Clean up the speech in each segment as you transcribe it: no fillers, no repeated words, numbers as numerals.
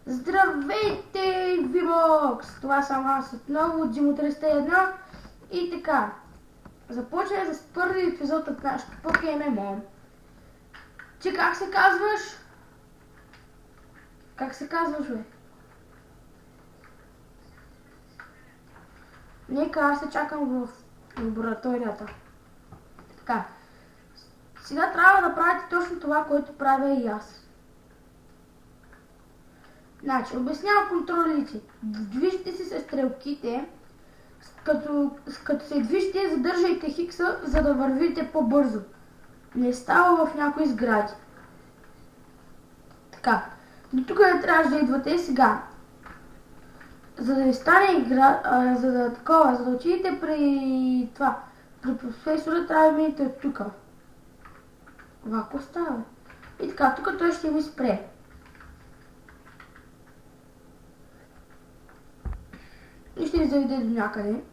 Здравейте, Vbox! Това съм аз отново, Dimo301 и така. Започваме с първи епизод от нашото PokeMMO. Ти как се казваш? Как се казваш, бе? Нека аз се чакам в лабораторията. Така. Сега трябва да правите точно това, което правя и аз. Значи, обяснявам контролите. Движите се с стрелките, като се движите, задържайте хикса, за да вървите по-бързо. Не става в някои сгради. Така, до тук не трябваше да идвате сега. За да ви стане игра, за да отидете при това, при професора, трябва да минете от тук. Вако става. И така, тук той ще ви спре. И ще ви заведе до някъде.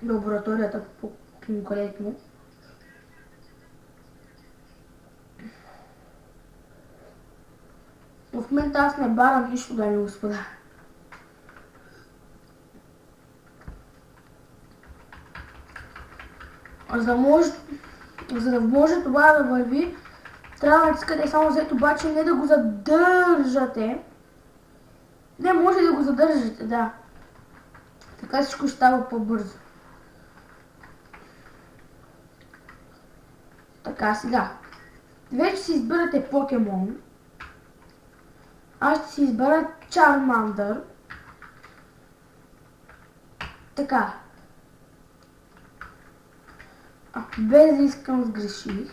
До лабораторията по конкретно. В момента аз не барам нищо, дами и господа. За да може това да върви, трябва да натискате само Z, обаче не да го задържате. Не може да го задържате, да. Така всичко ще става по-бързо. Така, сега. Вече си изберете покемон. Аз ще си избера Charmander. Така. Без да искам сгреших.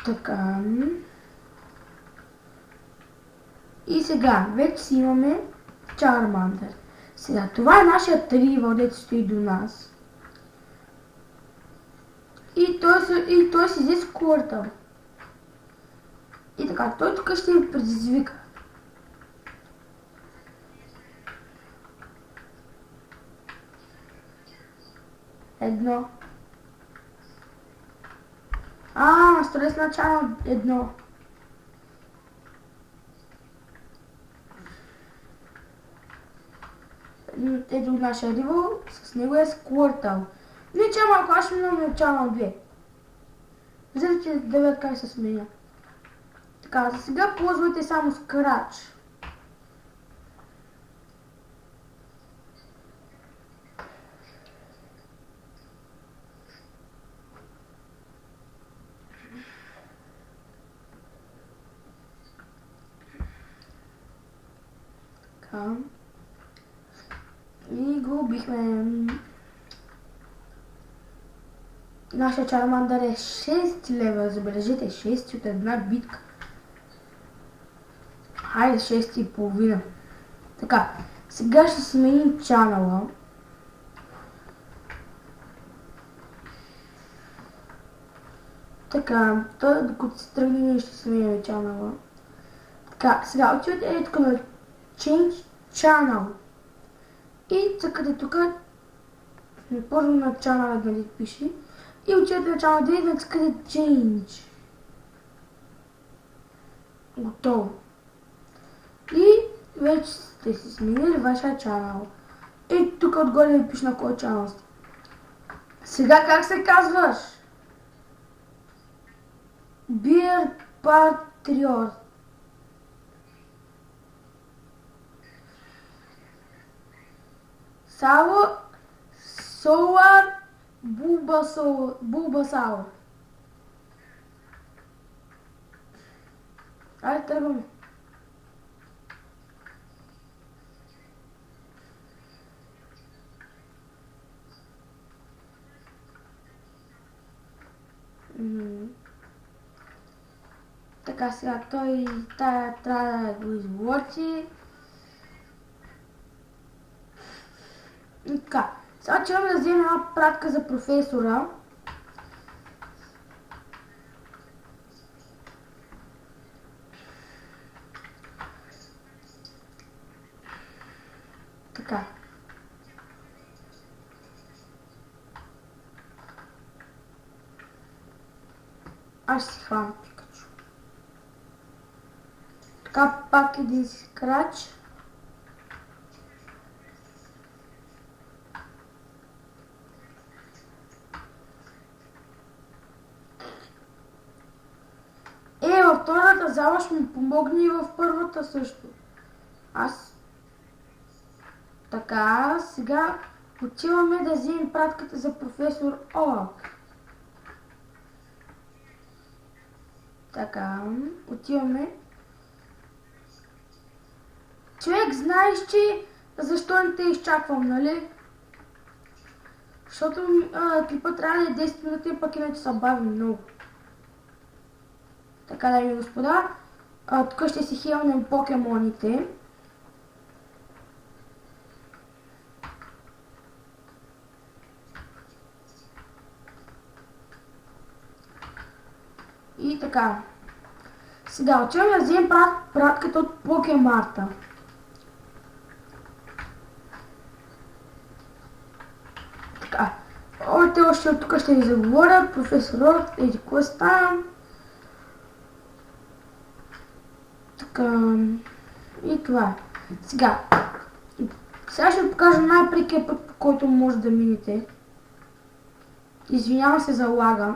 Така. И сега, вече си имаме Charmander. Сега, това е нашия ривал, дето стои до нас. И той си взе Squirtle. И така, той тук ще ми предизвика. Едно. Стрес начало едно. Ето нашия ривал, с него е Squirtle. Не че малко, аз ще минам начало 2. Виждате да видят как се сменя. Така, за сега ползвайте само Scratch. Така. И го убихме. Нашия Charmander е 6 лева, забележете, 6 от една битка. Хайде, 6 и половина. Така, сега ще сменим чанала. Така, той докато се тръгне, ние ще сменим чанала. Така, сега отивате тук на Change Channel. И цъкате тук, първо на чанала, нали пише. И отивате на чанал 2 и натискате Change. Готово. И вече сте си сменили вашия чанал. И тук отгоре ви пише на кой чанал сте. Сега как се казваш? Beer Patriot. Solar Bulbasaur. Айде, тръгваме. Така, сега той трябва да го излочи. Така, сега че имаме да вземем една пратка за професора. Така. Аз си хвана Пикачу. Така, пак един скрач. Във втората зала ще ми помогне и в първата също. Така, сега отиваме да вземем пратката за професор Олак. Така, отиваме. Човек, знаеш, че защо не те изчаквам, нали? Защото клипът трябва да е 10 минути, пък иначе се бави много. Така, дами и господа, тук ще си хилнем покемоните. И така. Сега отиваме да вземем пратката от Покемарта. Така. Още от тук ще ви заговоря. Професор еди кой става. Така. И това. Сега ще ви покажа най-прекия път, по който може да минете. Извинявам се за лага.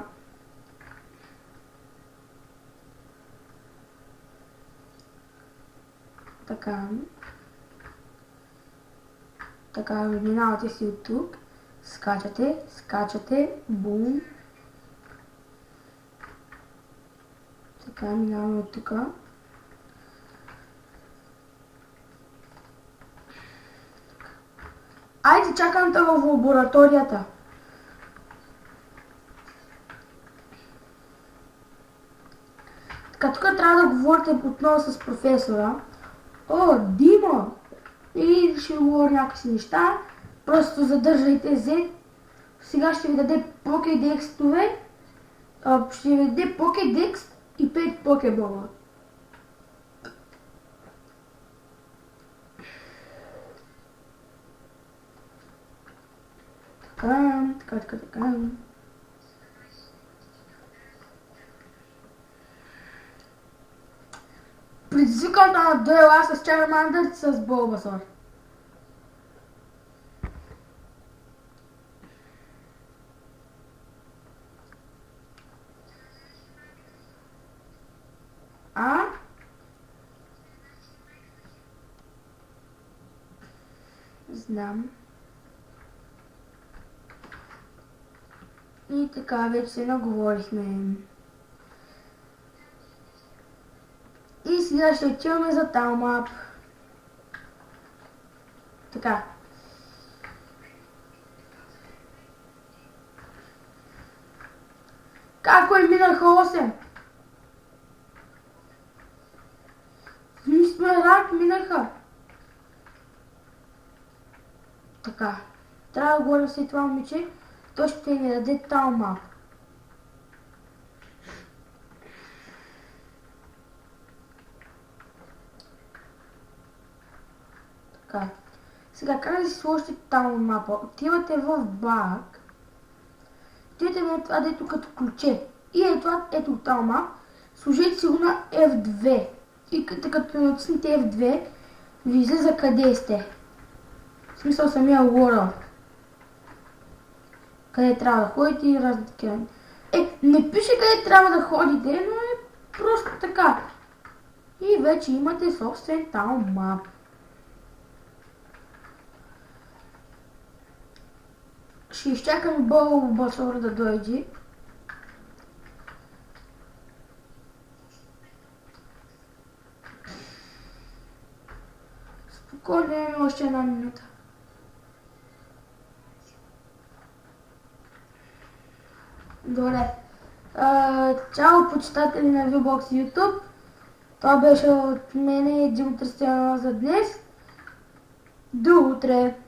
Така, минавате си от тук, скачате, бум. Така, минаваме от тук. Айде, чакам те в лабораторията. Така, тук трябва да говорите отново с професора. О, Дима! И ще ви говоря някакви неща. Просто задържайте Z. Сега ще ви даде покедекстове. Ще ви даде покедекст и 5 покебола. Така. Предизвикам на дуела с Чармандър с Булбасор. Знам. И така, вече се наговорихме. И сега ще отиваме за Талмап. Така. Како е минаха 8? Сме рак минаха. Така. Трябва да говорим след това момиче. Той ще ни даде Талмап. Така. Сега как да си сложите Талмапа? Отивате в баг. Отивате на това дето като ключе. И ето Талмап. Сложете си го на F2. И като натиснете F2, ви излиза къде сте. В смисъл самия world. Къде трябва да ходите и разни такива. Не пише къде трябва да ходите, но е просто така. И вече имате собствен Талмап. Ще изчакам Булбасор да дойде. Спокойно, още една минута. Добре. Чао, почитатели на VBOX YouTube. Това беше от мене Димитър Стоянова за днес. До утре!